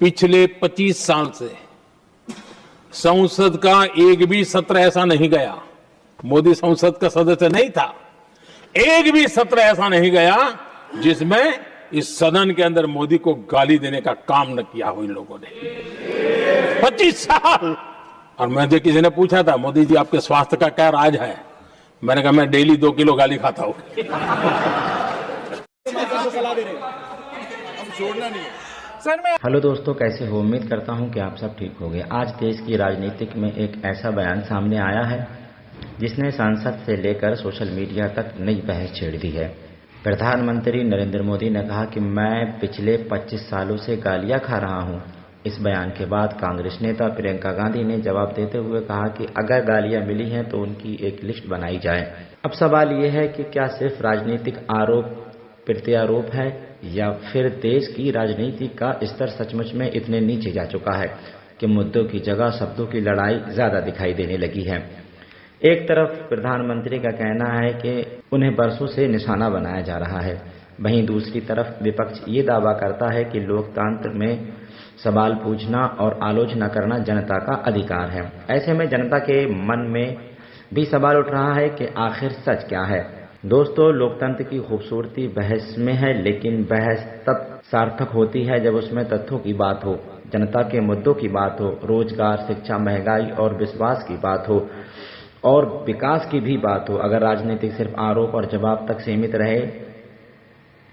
पिछले 25 साल से संसद का एक भी सत्र ऐसा नहीं गया, मोदी संसद का सदस्य नहीं था, एक भी सत्र ऐसा नहीं गया जिसमें इस सदन के अंदर मोदी को गाली देने का काम न किया हो इन लोगों ने। 25 साल। और मुझे किसी ने पूछा था, मोदी जी आपके स्वास्थ्य का क्या राज है? मैंने कहा मैं डेली 2 किलो गाली खाता हूं। हेलो दोस्तों, कैसे हो? उम्मीद करता हूं कि आप सब ठीक होंगे। आज देश की राजनीतिक में एक ऐसा बयान सामने आया है जिसने सांसद से लेकर सोशल मीडिया तक नई बहस छेड़ दी है। प्रधानमंत्री नरेंद्र मोदी ने कहा कि मैं पिछले 25 सालों से गालियां खा रहा हूं। इस बयान के बाद कांग्रेस नेता प्रियंका गांधी ने जवाब देते हुए कहा कि अगर गालियां मिली हैं तो उनकी एक लिस्ट बनाई जाए। अब सवाल ये है कि क्या सिर्फ राजनीतिक आरोप प्रत्यारोप है या फिर देश की राजनीति का स्तर सचमुच में इतने नीचे जा चुका है कि मुद्दों की जगह शब्दों की लड़ाई ज्यादा दिखाई देने लगी है। एक तरफ प्रधानमंत्री का कहना है कि उन्हें बरसों से निशाना बनाया जा रहा है, वहीं दूसरी तरफ विपक्ष ये दावा करता है कि लोकतंत्र में सवाल पूछना और आलोचना करना जनता का अधिकार है। ऐसे में जनता के मन में भी सवाल उठ रहा है कि आखिर सच क्या है। दोस्तों, लोकतंत्र की खूबसूरती बहस में है, लेकिन बहस तब सार्थक होती है जब उसमें तथ्यों की बात हो, जनता के मुद्दों की बात हो, रोजगार, शिक्षा, महंगाई और विश्वास की बात हो और विकास की भी बात हो। अगर राजनीति सिर्फ आरोप और जवाब तक सीमित रहे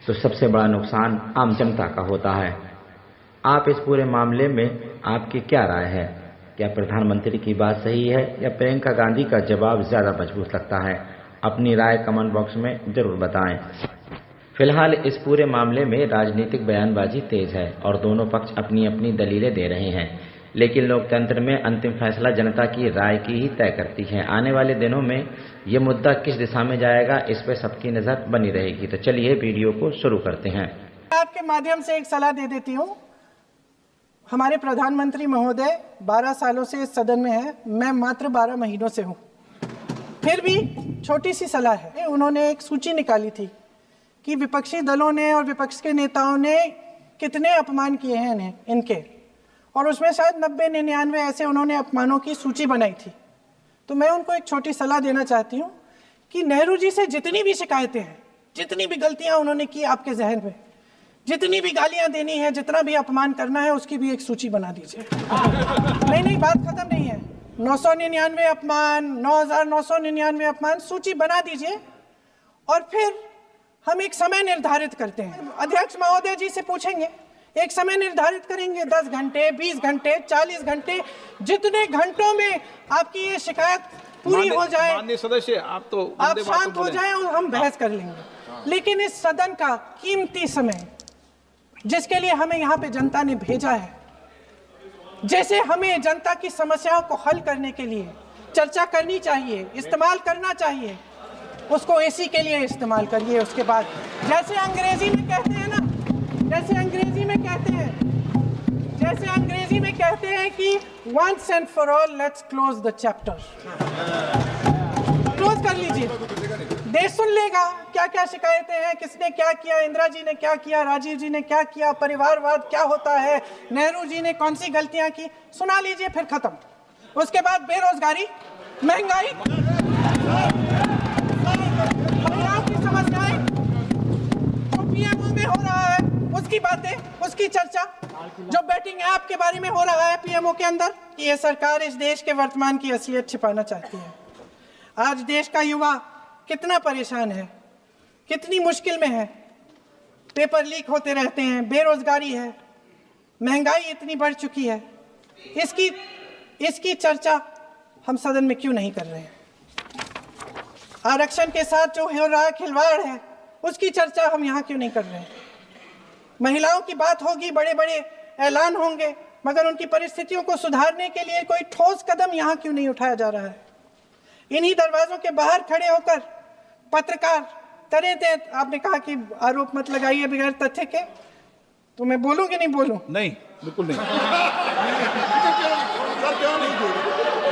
तो सबसे बड़ा नुकसान आम जनता का होता है। आप इस पूरे मामले में आपकी क्या राय है? क्या प्रधानमंत्री की बात सही है या प्रियंका गांधी का जवाब ज्यादा मजबूत लगता है? अपनी राय कमेंट बॉक्स में जरूर बताएं। फिलहाल इस पूरे मामले में राजनीतिक बयानबाजी तेज है और दोनों पक्ष अपनी अपनी दलीलें दे रहे हैं, लेकिन लोकतंत्र में अंतिम फैसला जनता की राय की ही तय करती है। आने वाले दिनों में ये मुद्दा किस दिशा में जाएगा, इस पर सबकी नजर बनी रहेगी। तो चलिए वीडियो को शुरू करते हैं। आपके माध्यम से एक सलाह दे देती हूँ। हमारे प्रधानमंत्री महोदय 12 सालों से इस सदन में है, मैं मात्र 12 महीनों से हूँ। फिर भी छोटी सी सलाह है। उन्होंने एक सूची निकाली थी कि विपक्षी दलों ने और विपक्ष के नेताओं ने कितने अपमान किए हैं इनके, और उसमें शायद 90-99 ऐसे उन्होंने अपमानों की सूची बनाई थी। तो मैं उनको एक छोटी सलाह देना चाहती हूँ कि नेहरू जी से जितनी भी शिकायतें हैं, जितनी भी गलतियां उन्होंने की आपके जहन में, जितनी भी गालियां देनी है, जितना भी अपमान करना है, उसकी भी एक सूची बना दीजिए। नहीं, बात खत्म नहीं है। 999 अपमान, 9,999 अपमान, सूची बना दीजिए और फिर हम एक समय निर्धारित करते हैं। अध्यक्ष महोदय जी से पूछेंगे, एक समय निर्धारित करेंगे, 10 घंटे, 20 घंटे, 40 घंटे, जितने घंटों में आपकी ये शिकायत पूरी हो जाए, माननीय सदस्य आप शांत हो जाए और हम बहस कर लेंगे। लेकिन इस सदन का कीमती समय, जिसके लिए हमें यहाँ पे जनता ने भेजा है, जैसे हमें जनता की समस्याओं को हल करने के लिए चर्चा करनी चाहिए, इस्तेमाल करना चाहिए, उसको इसी के लिए इस्तेमाल करिए। उसके बाद जैसे अंग्रेजी में कहते हैं ना, जैसे अंग्रेजी में कहते हैं कि once and for all let's close the chapter। Close कर लीजिए, देश सुन लेगा क्या क्या शिकायतें हैं, किसने क्या किया, इंदिरा जी ने क्या किया, राजीव जी ने क्या किया, परिवारवाद क्या होता है, नेहरू जी ने कौन सी गलतियां की, सुना लीजिए, फिर खत्म। उसके बाद बेरोजगारी, महंगाई, महिलाओं की समस्याएं, जो पीएमओ में हो रहा है उसकी बातें, उसकी चर्चा, जो बैटिंग ऐप के बारे में हो रहा है पीएमओ के अंदर, कि ये सरकार इस देश के वर्तमान की असलियत छिपाना चाहती है। आज देश का युवा कितना परेशान है, कितनी मुश्किल में है, पेपर लीक होते रहते हैं, बेरोजगारी है, महंगाई इतनी बढ़ चुकी है, इसकी चर्चा हम सदन में क्यों नहीं कर रहे हैं? आरक्षण के साथ जो हो रहा खिलवाड़ है, उसकी चर्चा हम यहाँ क्यों नहीं कर रहे हैं? महिलाओं की बात होगी, बड़े बड़े ऐलान होंगे, मगर उनकी परिस्थितियों को सुधारने के लिए कोई ठोस कदम यहाँ क्यों नहीं उठाया जा रहा है? इन्हीं दरवाजों के बाहर खड़े होकर पत्रकार तरह आपने कहा कि आरोप मत लगाइए बगैर तथ्य के, तो मैं बोलूं कि नहीं बोलूं? नहीं, बिल्कुल नहीं।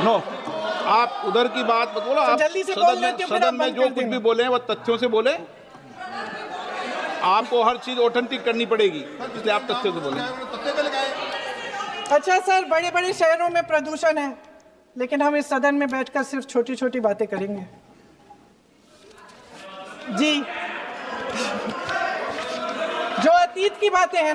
नो, आप उधर की बात मत बोलो। आप जल्दी से बोल लेते हो, सदन में जो कुछ भी बोले वो तथ्यों से बोले। आपको हर चीज ऑथेंटिक करनी पड़ेगी, इसलिए आप तथ्यों से बोले। अच्छा सर, बड़े बड़े शहरों में प्रदूषण है, लेकिन हम इस सदन में बैठकर सिर्फ छोटी छोटी बातें करेंगे। जी, जो अतीत की बातें हैं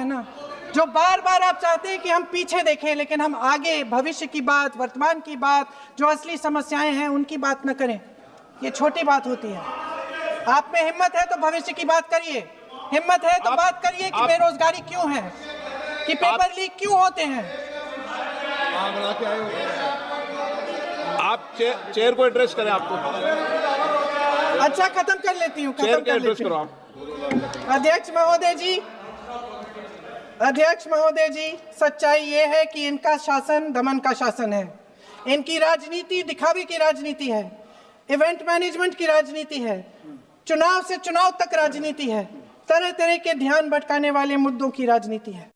ना, जो बार बार आप चाहते हैं कि हम पीछे देखें, लेकिन हम आगे भविष्य की बात, वर्तमान की बात, जो असली समस्याएं हैं उनकी बात न करें, ये छोटी बात होती है। आप में हिम्मत है तो भविष्य की बात करिए, हिम्मत है तो बात करिए कि बेरोजगारी क्यों है, कि पेपर लीक क्यों होते हैं। आप चेयर को एड्रेस करें। आपको अच्छा, खत्म कर लेती हूँ, चेयर को एड्रेस करो आप। अध्यक्ष महोदय जी, सच्चाई ये है कि इनका शासन दमन का शासन है। इनकी राजनीति दिखावे की राजनीति है, इवेंट मैनेजमेंट की राजनीति है, चुनाव से चुनाव तक राजनीति है, तरह तरह के ध्यान भटकाने वाले मुद्दों की राजनीति है।